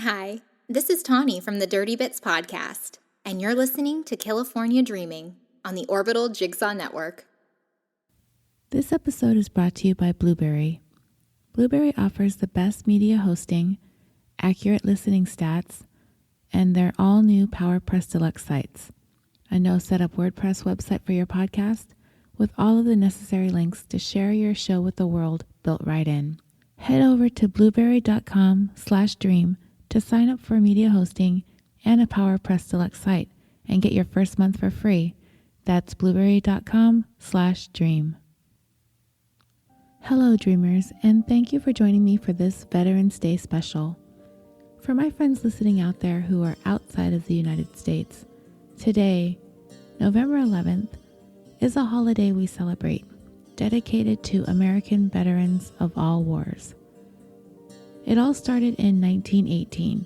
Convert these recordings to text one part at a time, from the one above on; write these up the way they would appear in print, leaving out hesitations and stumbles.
Hi, this is Tawny from the Dirty Bits podcast, and you're listening to Killafornia Dreaming on the Orbital Jigsaw Network. This episode is brought to you by Blubrry. Blubrry offers the best media hosting, accurate listening stats, and their all-new PowerPress Deluxe sites. A no-setup WordPress website for your podcast with all of the necessary links to share your show with the world built right in. Head over to blubrry.com/dream to sign up for media hosting and a PowerPress Deluxe site and get your first month for free. That's blubrry.com/dream. Hello, dreamers, and thank you for joining me for this Veterans Day special. For my friends listening out there who are outside of the United States, today, November 11th, is a holiday we celebrate, dedicated to American veterans of all wars. It all started in 1918,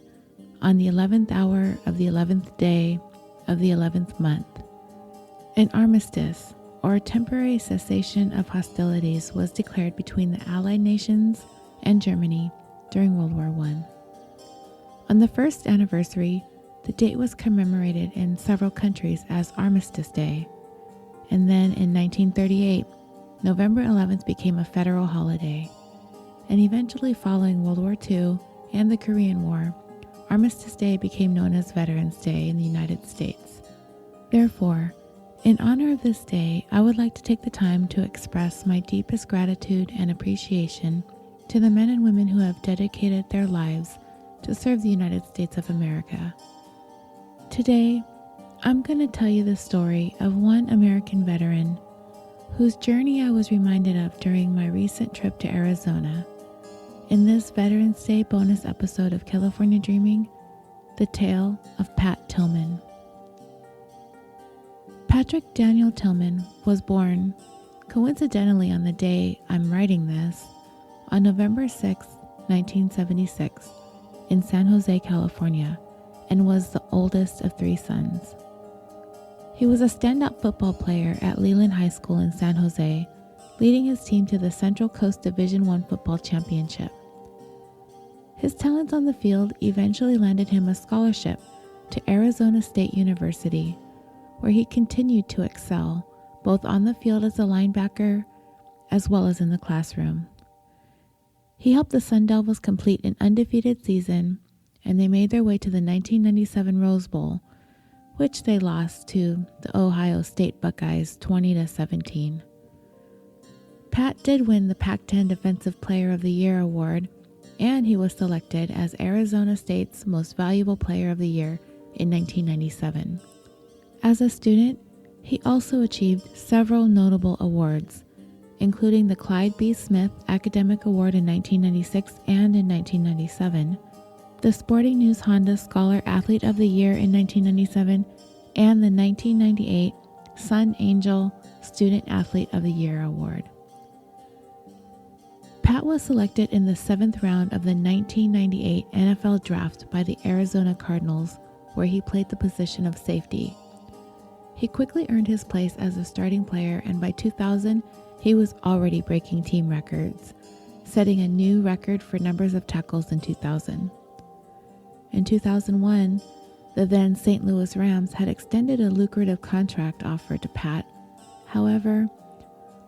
on the 11th hour of the 11th day of the 11th month. An armistice, or temporary cessation of hostilities, was declared between the Allied nations and Germany during World War I. On the first anniversary, the date was commemorated in several countries as Armistice Day, and then in 1938, November 11th became a federal holiday. And eventually following World War II and the Korean War, Armistice Day became known as Veterans Day in the United States. Therefore, in honor of this day, I would like to take the time to express my deepest gratitude and appreciation to the men and women who have dedicated their lives to serve the United States of America. Today, I'm going to tell you the story of one American veteran whose journey I was reminded of during my recent trip to Arizona. In this Veterans Day bonus episode of Killafornia Dreaming, the tale of Pat Tillman. Patrick Daniel Tillman was born, coincidentally on the day I'm writing this, on November 6, 1976, in San Jose, California, and was the oldest of three sons. He was a standout football player at Leland High School in San Jose, leading his team to the Central Coast Division I football championship. His talents on the field eventually landed him a scholarship to Arizona State University, where he continued to excel, both on the field as a linebacker as well as in the classroom. He helped the Sun Devils complete an undefeated season, and they made their way to the 1997 Rose Bowl, which they lost to the Ohio State Buckeyes 20-17. Pat did win the Pac-10 Defensive Player of the Year award, and he was selected as Arizona State's Most Valuable Player of the Year in 1997. As a student, he also achieved several notable awards, including the Clyde B. Smith Academic Award in 1996 and in 1997, the Sporting News Honda Scholar Athlete of the Year in 1997, and the 1998 Sun Angel Student Athlete of the Year Award. Pat was selected in the 7th round of the 1998 NFL Draft by the Arizona Cardinals, where he played the position of safety. He quickly earned his place as a starting player, and by 2000, he was already breaking team records, setting a new record for numbers of tackles in 2000. In 2001, the then St. Louis Rams had extended a lucrative contract offer to Pat. However,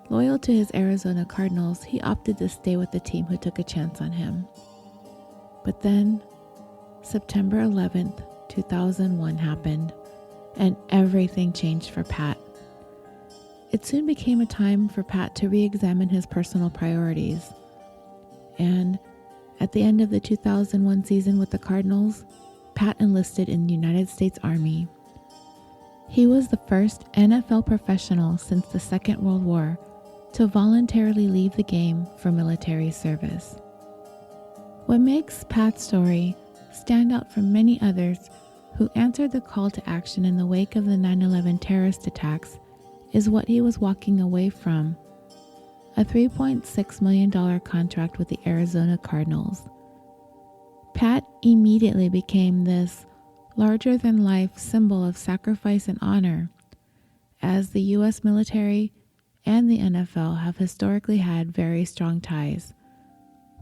loyal to his Arizona Cardinals, he opted to stay with the team who took a chance on him. But then, September 11th, 2001 happened, and everything changed for Pat. It soon became a time for Pat to re-examine his personal priorities. And at the end of the 2001 season with the Cardinals, Pat enlisted in the United States Army. He was the first NFL professional since the Second World War to voluntarily leave the game for military service. What makes Pat's story stand out from many others who answered the call to action in the wake of the 9/11 terrorist attacks is what he was walking away from: a $3.6 million contract with the Arizona Cardinals. Pat immediately became this larger-than-life symbol of sacrifice and honor, as the U.S. military and the NFL have historically had very strong ties,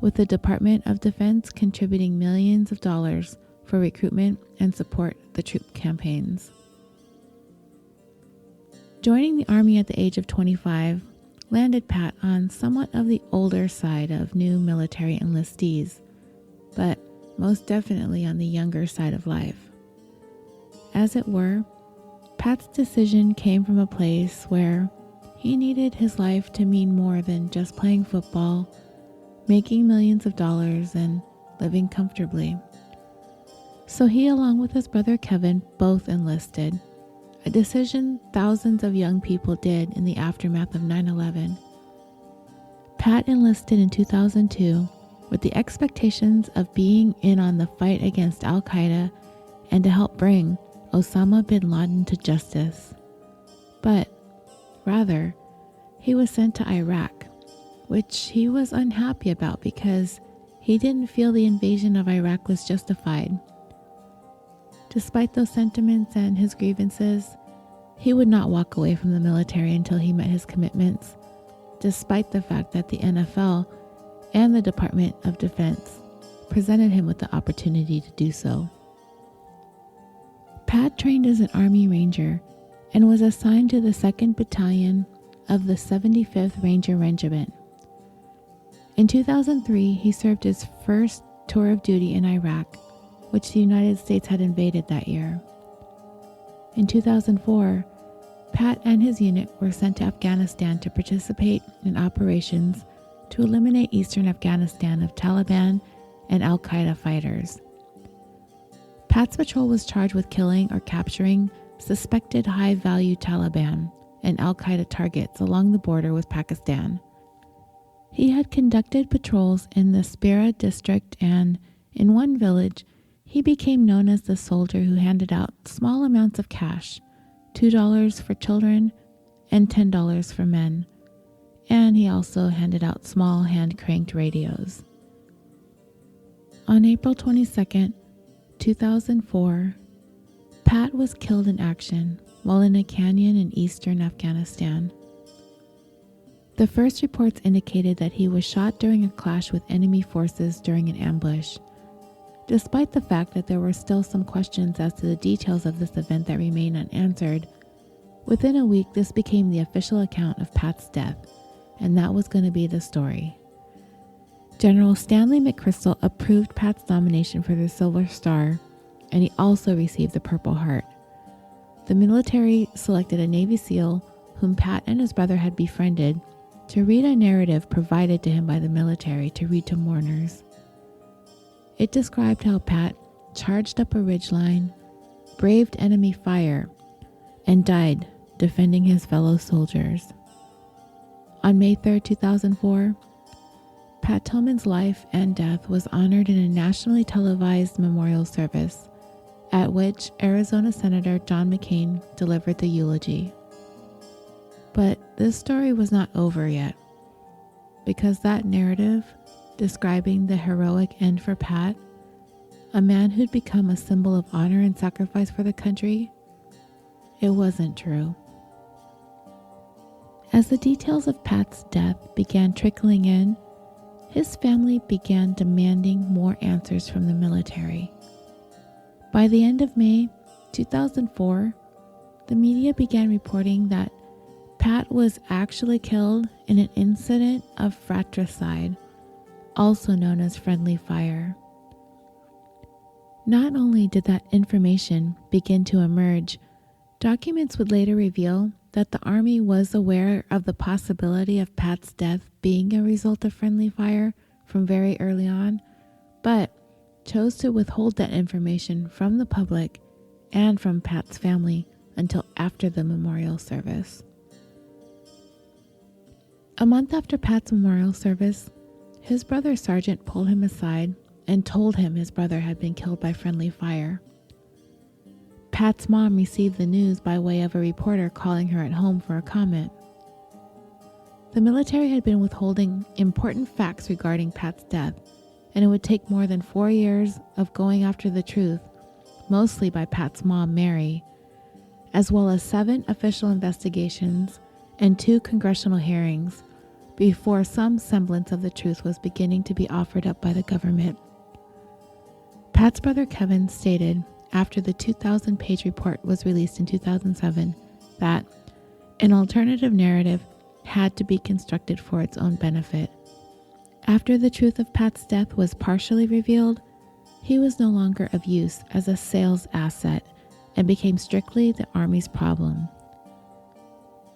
with the Department of Defense contributing millions of dollars for recruitment and support the troop campaigns. Joining the Army at the age of 25 landed Pat on somewhat of the older side of new military enlistees, but most definitely on the younger side of life. As it were, Pat's decision came from a place where he needed his life to mean more than just playing football, making millions of dollars, and living comfortably. So he, along with his brother Kevin, both enlisted, a decision thousands of young people did in the aftermath of 9/11. Pat enlisted in 2002 with the expectations of being in on the fight against Al-Qaeda and to help bring Osama bin Laden to justice. But rather, he was sent to Iraq, which he was unhappy about because he didn't feel the invasion of Iraq was justified. Despite those sentiments and his grievances, he would not walk away from the military until he met his commitments, despite the fact that the NFL and the Department of Defense presented him with the opportunity to do so. Pat trained as an Army Ranger and was assigned to the 2nd Battalion of the 75th Ranger Regiment. In 2003, he served his first tour of duty in Iraq, which the United States had invaded that year. In 2004, Pat and his unit were sent to Afghanistan to participate in operations to eliminate eastern Afghanistan of Taliban and Al-Qaeda fighters. Pat's patrol was charged with killing or capturing suspected high-value Taliban and Al-Qaeda targets along the border with Pakistan. He had conducted patrols in the Spira district, and in one village, he became known as the soldier who handed out small amounts of cash, $2 for children and $10 for men. And he also handed out small hand-cranked radios. On April 22nd, 2004, Pat was killed in action while in a canyon in eastern Afghanistan. The first reports indicated that he was shot during a clash with enemy forces during an ambush. Despite the fact that there were still some questions as to the details of this event that remain unanswered, within a week this became the official account of Pat's death, and that was going to be the story. General Stanley McChrystal approved Pat's nomination for the Silver Star, and he also received the Purple Heart. The military selected a Navy SEAL, whom Pat and his brother had befriended, to read a narrative provided to him by the military to read to mourners. It described how Pat charged up a ridgeline, braved enemy fire, and died defending his fellow soldiers. On May 3, 2004, Pat Tillman's life and death was honored in a nationally televised memorial service, at which Arizona Senator John McCain delivered the eulogy. But this story was not over yet, because that narrative describing the heroic end for Pat, a man who'd become a symbol of honor and sacrifice for the country, it wasn't true. As the details of Pat's death began trickling in, his family began demanding more answers from the military. By the end of May 2004, the media began reporting that Pat was actually killed in an incident of fratricide, also known as friendly fire. Not only did that information begin to emerge, documents would later reveal that the Army was aware of the possibility of Pat's death being a result of friendly fire from very early on, but chose to withhold that information from the public and from Pat's family until after the memorial service. A month after Pat's memorial service, his brother Sergeant pulled him aside and told him his brother had been killed by friendly fire. Pat's mom received the news by way of a reporter calling her at home for a comment. The military had been withholding important facts regarding Pat's death, and it would take more than 4 years of going after the truth, mostly by Pat's mom, Mary, as well as 7 official investigations and 2 congressional hearings, before some semblance of the truth was beginning to be offered up by the government. Pat's brother Kevin stated after the 2,000-page report was released in 2007 that an alternative narrative had to be constructed for its own benefit. After the truth of Pat's death was partially revealed, he was no longer of use as a sales asset and became strictly the Army's problem.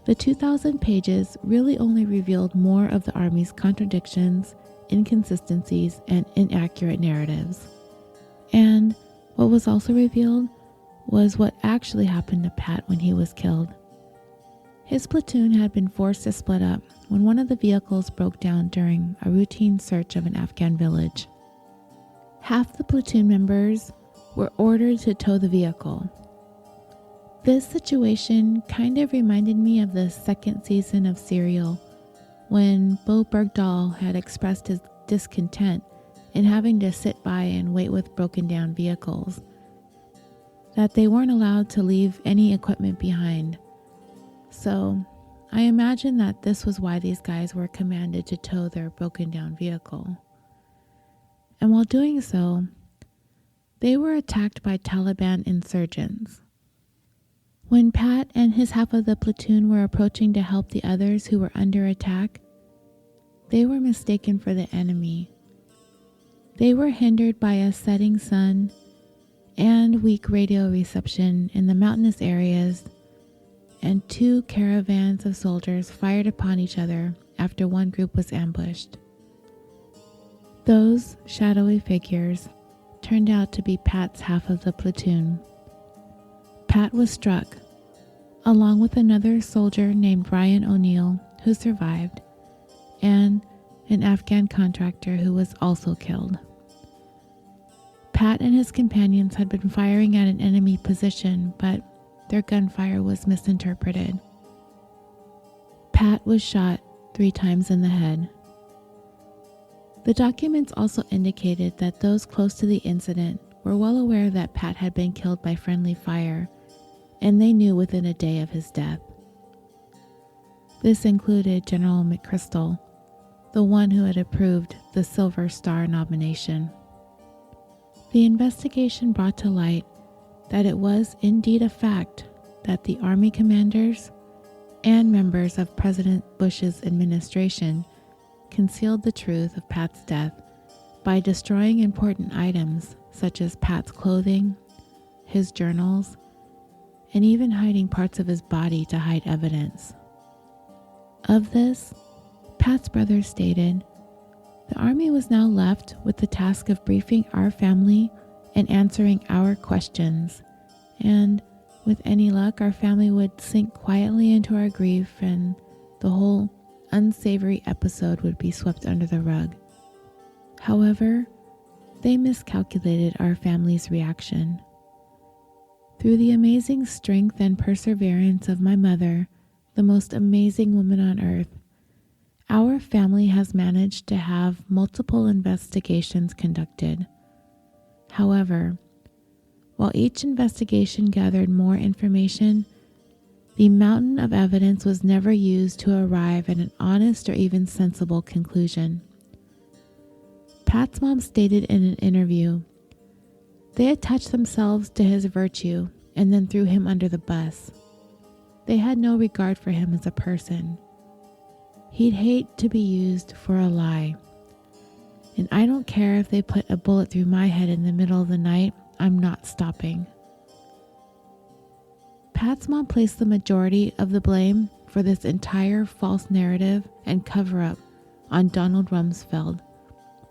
The 2,000 pages really only revealed more of the Army's contradictions, inconsistencies, and inaccurate narratives. And what was also revealed was what actually happened to Pat when he was killed. His platoon had been forced to split up when one of the vehicles broke down during a routine search of an Afghan village. Half the platoon members were ordered to tow the vehicle. This situation kind of reminded me of the second season of Serial, when Bo Bergdahl had expressed his discontent in having to sit by and wait with broken down vehicles, that they weren't allowed to leave any equipment behind. So I imagine that this was why these guys were commanded to tow their broken down vehicle. And while doing so, they were attacked by Taliban insurgents. When Pat and his half of the platoon were approaching to help the others who were under attack, they were mistaken for the enemy. They were hindered by a setting sun and weak radio reception in the mountainous areas, and 2 caravans of soldiers fired upon each other after one group was ambushed. Those shadowy figures turned out to be Pat's half of the platoon. Pat was struck, along with another soldier named Ryan O'Neill, who survived, and an Afghan contractor who was also killed. Pat and his companions had been firing at an enemy position, but their gunfire was misinterpreted. Pat was shot 3 times in the head. The documents also indicated that those close to the incident were well aware that Pat had been killed by friendly fire, and they knew within a day of his death. This included General McChrystal, the one who had approved the Silver Star nomination. The investigation brought to light that it was indeed a fact that the Army commanders and members of President Bush's administration concealed the truth of Pat's death by destroying important items such as Pat's clothing, his journals, and even hiding parts of his body to hide evidence. Of this, Pat's brother stated, "The Army was now left with the task of briefing our family and answering our questions, and with any luck, our family would sink quietly into our grief and the whole unsavory episode would be swept under the rug." However, they miscalculated our family's reaction. Through the amazing strength and perseverance of my mother, the most amazing woman on earth, our family has managed to have multiple investigations conducted. However, while each investigation gathered more information, the mountain of evidence was never used to arrive at an honest or even sensible conclusion. Pat's mom stated in an interview, "They attached themselves to his virtue and then threw him under the bus. They had no regard for him as a person. He'd hate to be used for a lie. And I don't care if they put a bullet through my head in the middle of the night, I'm not stopping." Pat's mom placed the majority of the blame for this entire false narrative and cover-up on Donald Rumsfeld,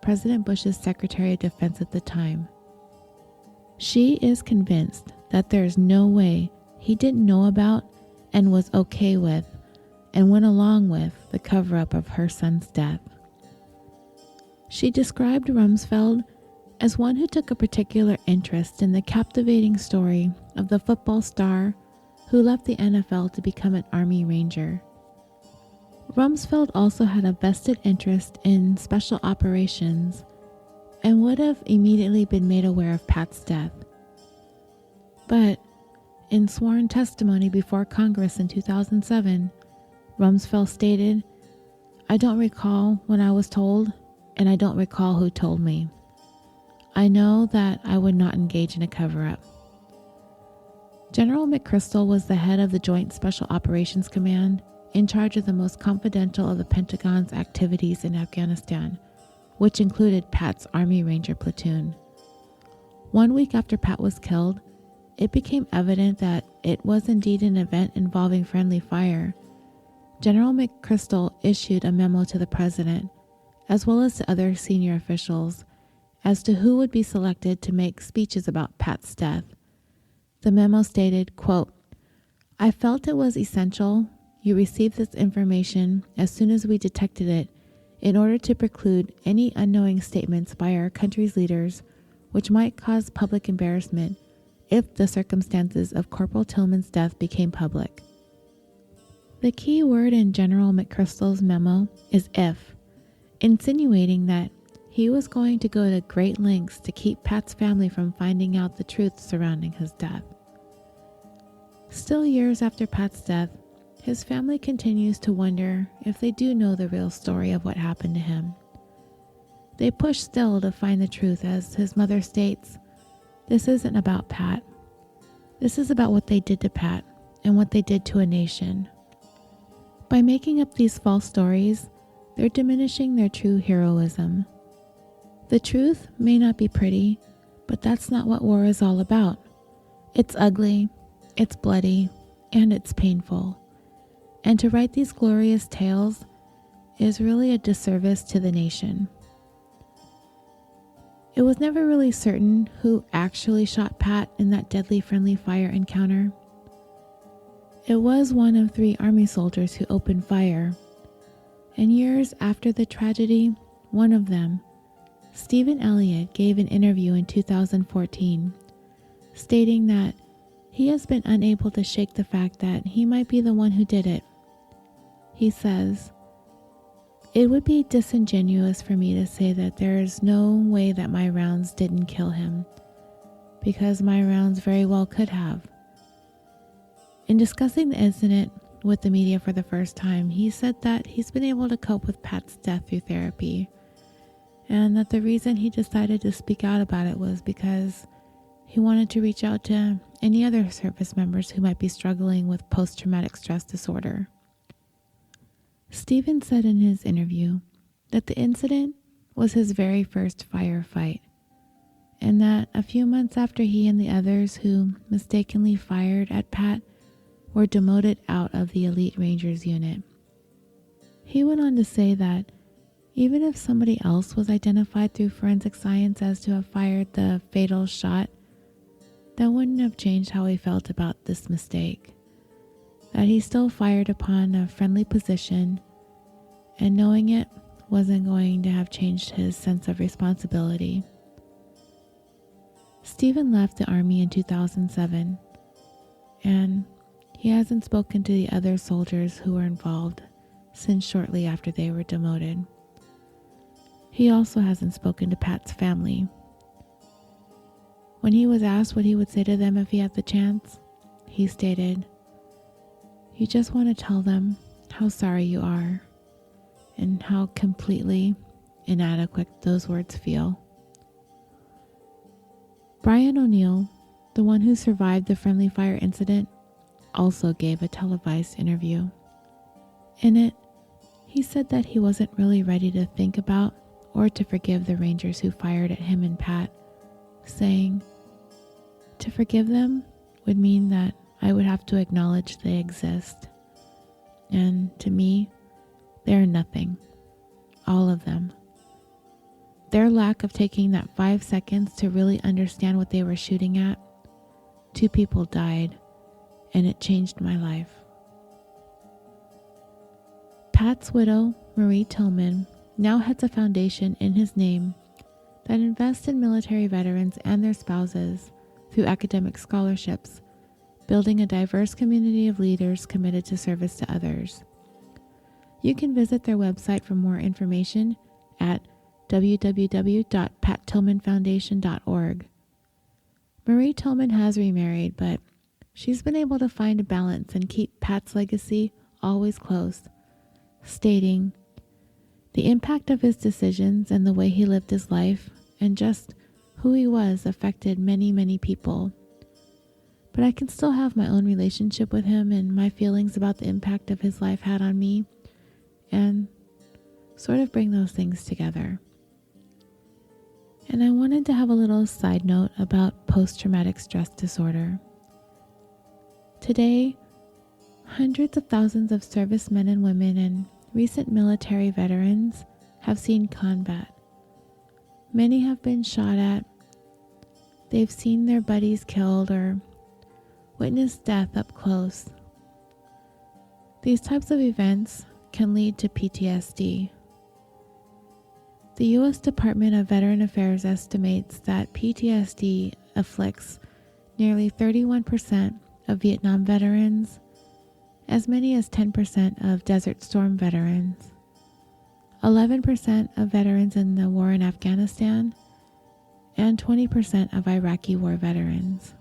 President Bush's Secretary of Defense at the time. She is convinced that there's no way he didn't know about and was okay with and went along with the cover-up of her son's death. She described Rumsfeld as one who took a particular interest in the captivating story of the football star who left the NFL to become an Army Ranger. Rumsfeld also had a vested interest in special operations and would have immediately been made aware of Pat's death. But in sworn testimony before Congress in 2007, Rumsfeld stated, I don't recall when I was told, and I don't recall who told me. I know that I would not engage in a cover-up. General McChrystal was the head of the Joint Special Operations Command, in charge of the most confidential of the Pentagon's activities in Afghanistan, which included Pat's Army Ranger platoon. 1 week after Pat was killed, it became evident that it was indeed an event involving friendly fire. General McChrystal issued a memo to the president, as well as to other senior officials, as to who would be selected to make speeches about Pat's death. The memo stated, quote, "I felt it was essential you receive this information as soon as we detected it in order to preclude any unknowing statements by our country's leaders which might cause public embarrassment if the circumstances of Corporal Tillman's death became public." The key word in General McChrystal's memo is if, insinuating that he was going to go to great lengths to keep Pat's family from finding out the truth surrounding his death. Still years after Pat's death, his family continues to wonder if they do know the real story of what happened to him. They push still to find the truth, as his mother states, "This isn't about Pat. This is about what they did to Pat and what they did to a nation." By making up these false stories, they're diminishing their true heroism. The truth may not be pretty, but that's not what war is all about. It's ugly, it's bloody, and it's painful. And to write these glorious tales is really a disservice to the nation. It was never really certain who actually shot Pat in that deadly friendly fire encounter. It was one of 3 Army soldiers who opened fire, and years after the tragedy, one of them, Stephen Elliott, gave an interview in 2014, stating that he has been unable to shake the fact that he might be the one who did it. He says, "It would be disingenuous for me to say that there is no way that my rounds didn't kill him, because my rounds very well could have." In discussing the incident with the media for the first time, he said that he's been able to cope with Pat's death through therapy, and that the reason he decided to speak out about it was because he wanted to reach out to any other service members who might be struggling with post-traumatic stress disorder. Stephen said in his interview that the incident was his very first firefight, and that a few months after he and the others who mistakenly fired at Pat were demoted out of the Elite Rangers unit. He went on to say that even if somebody else was identified through forensic science as to have fired the fatal shot, that wouldn't have changed how he felt about this mistake. That he still fired upon a friendly position, and knowing it wasn't going to have changed his sense of responsibility. Stephen left the Army in 2007, and he hasn't spoken to the other soldiers who were involved since shortly after they were demoted. He also hasn't spoken to Pat's family. When he was asked what he would say to them if he had the chance, he stated, "You just want to tell them how sorry you are and how completely inadequate those words feel." Brian O'Neill, the one who survived the friendly fire incident, also gave a televised interview. In it, he said that he wasn't really ready to think about or to forgive the Rangers who fired at him and Pat, saying, "To forgive them would mean that I would have to acknowledge they exist. And to me, they are nothing. All of them. Their lack of taking that 5 seconds to really understand what they were shooting at. 2 people died, and it changed my life." Pat's widow, Marie Tillman, now heads a foundation in his name that invests in military veterans and their spouses through academic scholarships, building a diverse community of leaders committed to service to others. You can visit their website for more information at www.pattillmanfoundation.org. Marie Tillman has remarried, but she's been able to find a balance and keep Pat's legacy always close, stating, The impact of his decisions and the way he lived his life and just who he was affected many, many people. But I can still have my own relationship with him and my feelings about the impact of his life had on me and sort of bring those things together. And I wanted to have a little side note about post-traumatic stress disorder. Today, hundreds of thousands of servicemen and women and recent military veterans have seen combat. Many have been shot at. They've seen their buddies killed or witnessed death up close. These types of events can lead to PTSD. The U.S. Department of Veteran Affairs estimates that PTSD afflicts nearly 31% of Vietnam veterans, as many as 10% of Desert Storm veterans, 11% of veterans in the war in Afghanistan, and 20% of Iraqi war veterans.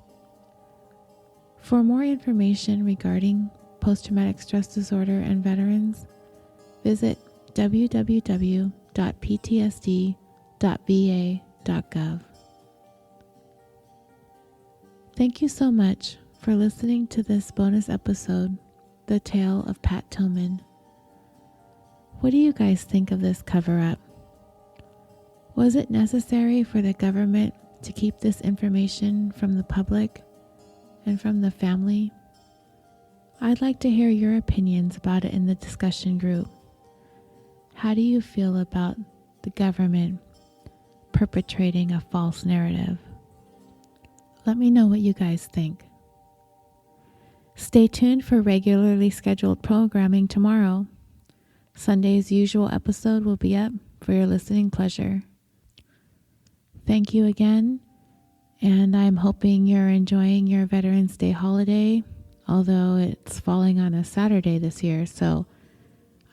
For more information regarding post-traumatic stress disorder and veterans, visit www.ptsd.va.gov. Thank you so much for listening to this bonus episode, The Tale of Pat Tillman. What do you guys think of this cover-up? Was it necessary for the government to keep this information from the public and from the family? I'd like to hear your opinions about it in the discussion group. How do you feel about the government perpetrating a false narrative? Let me know what you guys think. Stay tuned for regularly scheduled programming tomorrow. Sunday's usual episode will be up for your listening pleasure. Thank you again, and I'm hoping you're enjoying your Veterans Day holiday, although it's falling on a Saturday this year, so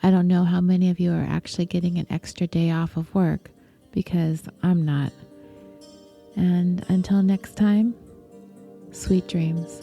I don't know how many of you are actually getting an extra day off of work, because I'm not. And until next time, sweet dreams.